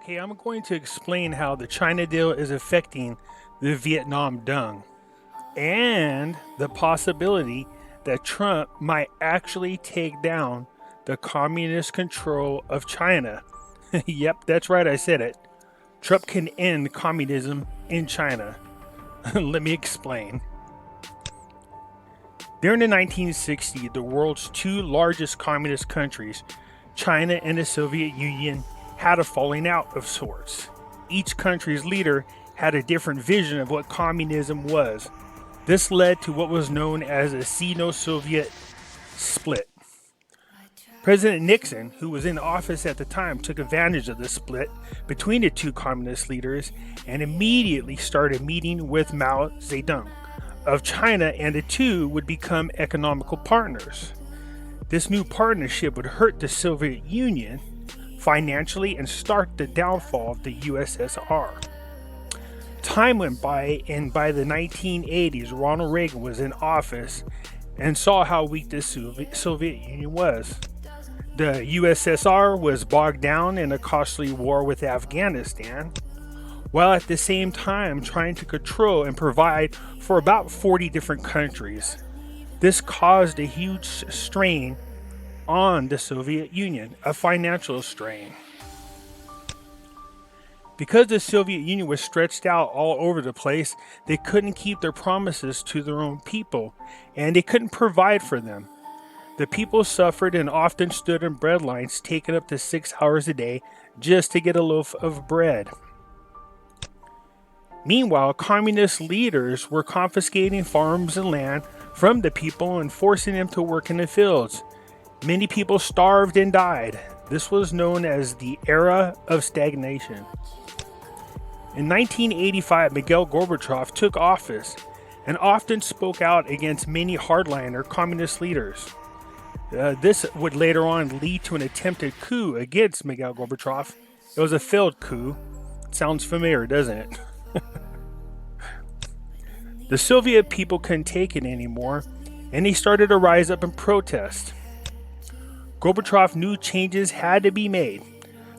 Okay, I'm going to explain how the China deal is affecting the Vietnam Dung and the possibility that Trump might actually take down the communist control of China. Yep, that's right, I said it. Trump can end communism in China. Let me explain. During the 1960s, the world's two largest communist countries, China and the Soviet Union, had a falling out of sorts. Each country's leader had a different vision of what communism was. This led to what was known as a Sino-Soviet Split. President Nixon, who was in office at the time, took advantage of the split between the two communist leaders and immediately started meeting with Mao Zedong of China, and the two would become economical partners. This new partnership would hurt the Soviet Union financially and start the downfall of the USSR. Time went by, and by the 1980s, Ronald Reagan was in office and saw how weak the Soviet Union was. The USSR was bogged down in a costly war with Afghanistan, while at the same time trying to control and provide for about 40 different countries. This caused a huge strain on the Soviet Union, a financial strain. Because the Soviet Union was stretched out all over the place, they couldn't keep their promises to their own people, and they couldn't provide for them. The people suffered and often stood in bread lines taken up to 6 hours a day just to get a loaf of bread. Meanwhile, communist leaders were confiscating farms and land from the people and forcing them to work in the fields. Many people starved and died. This was known as the era of stagnation. In 1985, Mikhail Gorbachev took office and often spoke out against many hardliner communist leaders. This would later on lead to an attempted coup against Mikhail Gorbachev. It was a failed coup. Sounds familiar, doesn't it? The Soviet people couldn't take it anymore, and they started to rise up and protest. Gorbachev knew changes had to be made.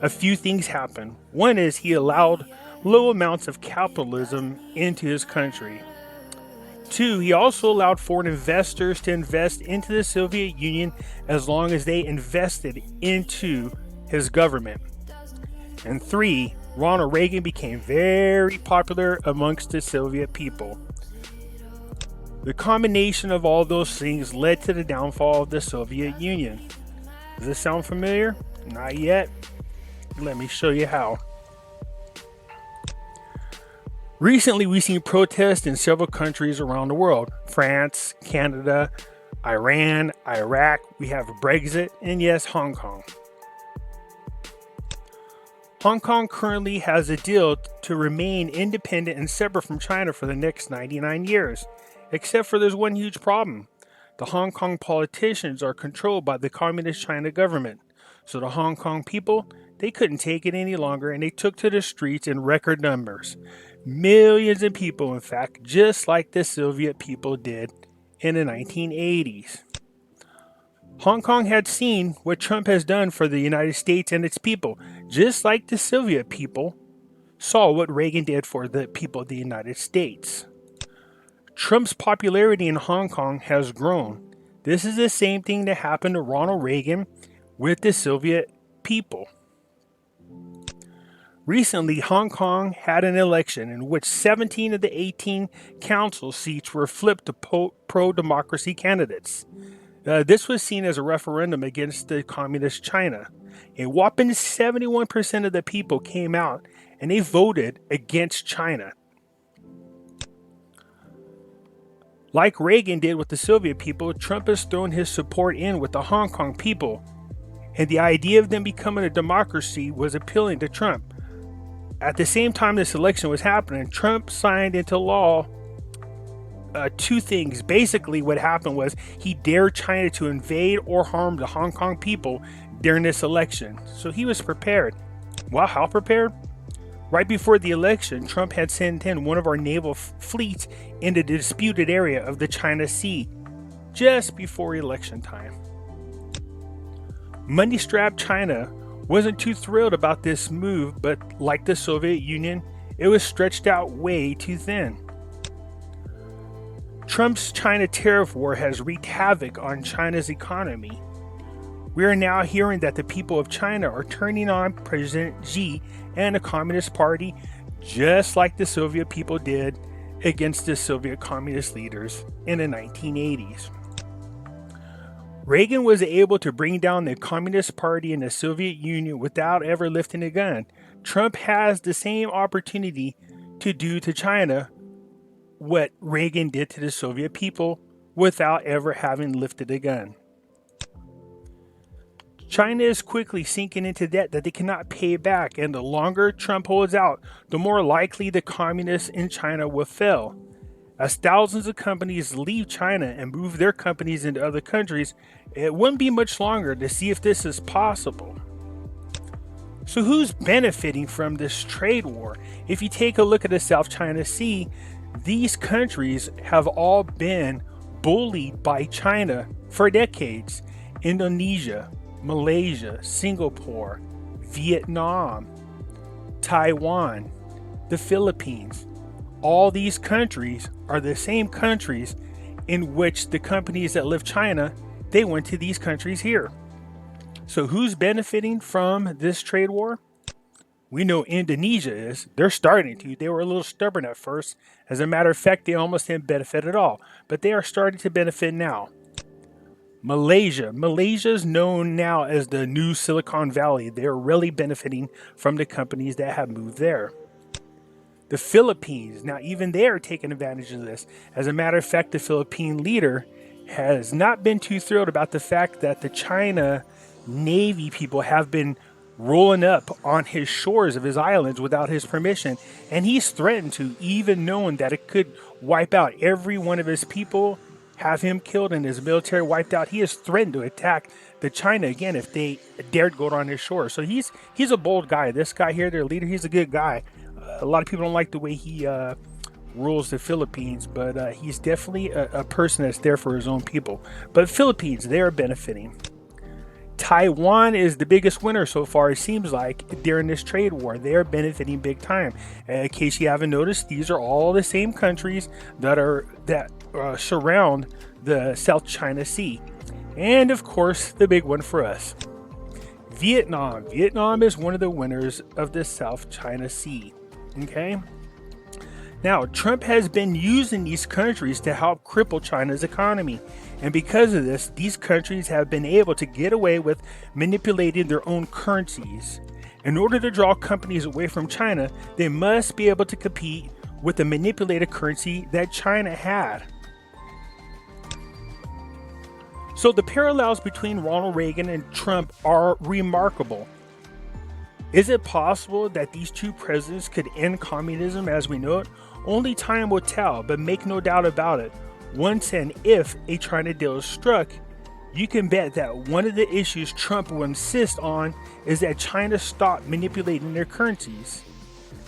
A few things happened. One is he allowed low amounts of capitalism into his country. Two, he also allowed foreign investors to invest into the Soviet Union as long as they invested into his government. And three, Ronald Reagan became very popular amongst the Soviet people. The combination of all those things led to the downfall of the Soviet Union. Does this sound familiar? Not yet. Let me show you how. Recently, we've seen protests in several countries around the world. France, Canada, Iran, Iraq. We have Brexit, and yes, Hong Kong. Hong Kong currently has a deal to remain independent and separate from China for the next 99 years. Except for there's one huge problem. The Hong Kong politicians are controlled by the Communist China government. So the Hong Kong people, they couldn't take it any longer, and they took to the streets in record numbers. Millions of people, in fact, just like the Soviet people did in the 1980s. Hong Kong had seen what Trump has done for the United States and its people, just like the Soviet people saw what Reagan did for the people of the United States. Trump's popularity in Hong Kong has grown. This is the same thing that happened to Ronald Reagan with the Soviet people. Recently, Hong Kong had an election in which 17 of the 18 council seats were flipped to pro-democracy candidates. This was seen as a referendum against the communist China. A whopping 71% of the people came out and they voted against China. Like Reagan did with the Soviet people, Trump has thrown his support in with the Hong Kong people, and the idea of them becoming a democracy was appealing to Trump. At the same time this election was happening, Trump signed into law two things. Basically, what happened was he dared China to invade or harm the Hong Kong people during this election. So he was prepared. Well, how prepared? Right before the election, Trump had sent in one of our naval fleets into the disputed area of the China Sea just before election time. Money-strapped China wasn't too thrilled about this move, but like the Soviet Union, it was stretched out way too thin. Trump's China tariff war has wreaked havoc on China's economy. We are now hearing that the people of China are turning on President Xi and the Communist Party, just like the Soviet people did against the Soviet communist leaders in the 1980s. Reagan was able to bring down the Communist Party and the Soviet Union without ever lifting a gun. Trump has the same opportunity to do to China what Reagan did to the Soviet people without ever having lifted a gun. China is quickly sinking into debt that they cannot pay back, and the longer Trump holds out, the more likely the communists in China will fail. As thousands of companies leave China and move their companies into other countries, it wouldn't be much longer to see if this is possible. So who's benefiting from this trade war? If you take a look at the South China Sea, these countries have all been bullied by China for decades. Indonesia, Malaysia, Singapore, Vietnam, Taiwan, the Philippines. All these countries are the same countries in which the companies that left China, they went to these countries here. So who's benefiting from this trade war? We know Indonesia is. They're starting to. They were a little stubborn at first. As a matter of fact, they almost didn't benefit at all. But they are starting to benefit now. Malaysia is known now as the new Silicon Valley. They're really benefiting from the companies that have moved there. The Philippines, now even they are taking advantage of this. As a matter of fact, the Philippine leader has not been too thrilled about the fact that the China Navy people have been rolling up on his shores of his islands without his permission. And he's threatened to, even knowing that it could wipe out every one of his people, have him killed and his military wiped out. He has threatened to attack the China again if they dared go on his shore. So he's a bold guy. This guy here, their leader, he's a good guy. A lot of people don't like the way he rules the Philippines, but he's definitely a person that's there for his own people. But Philippines, they are benefiting. Taiwan is the biggest winner so far, it seems like, during this trade war. They are benefiting big time. In case you haven't noticed, these are all the same countries that surround the South China Sea. And of course, the big one for us, Vietnam. Vietnam is one of the winners of the South China Sea. Okay? Now, Trump has been using these countries to help cripple China's economy. And because of this, these countries have been able to get away with manipulating their own currencies. In order to draw companies away from China, they must be able to compete with the manipulated currency that China had. So the parallels between Ronald Reagan and Trump are remarkable. Is it possible that these two presidents could end communism as we know it? Only time will tell, but make no doubt about it. Once and if a China deal is struck, you can bet that one of the issues Trump will insist on is that China stop manipulating their currencies,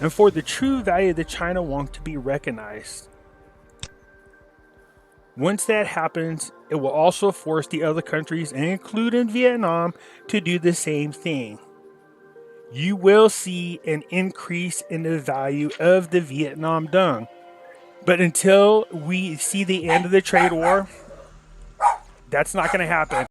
and for the true value that China wants to be recognized. Once that happens, it will also force the other countries, including Vietnam, to do the same thing. You will see an increase in the value of the Vietnam dong. But until we see the end of the trade war, that's not going to happen.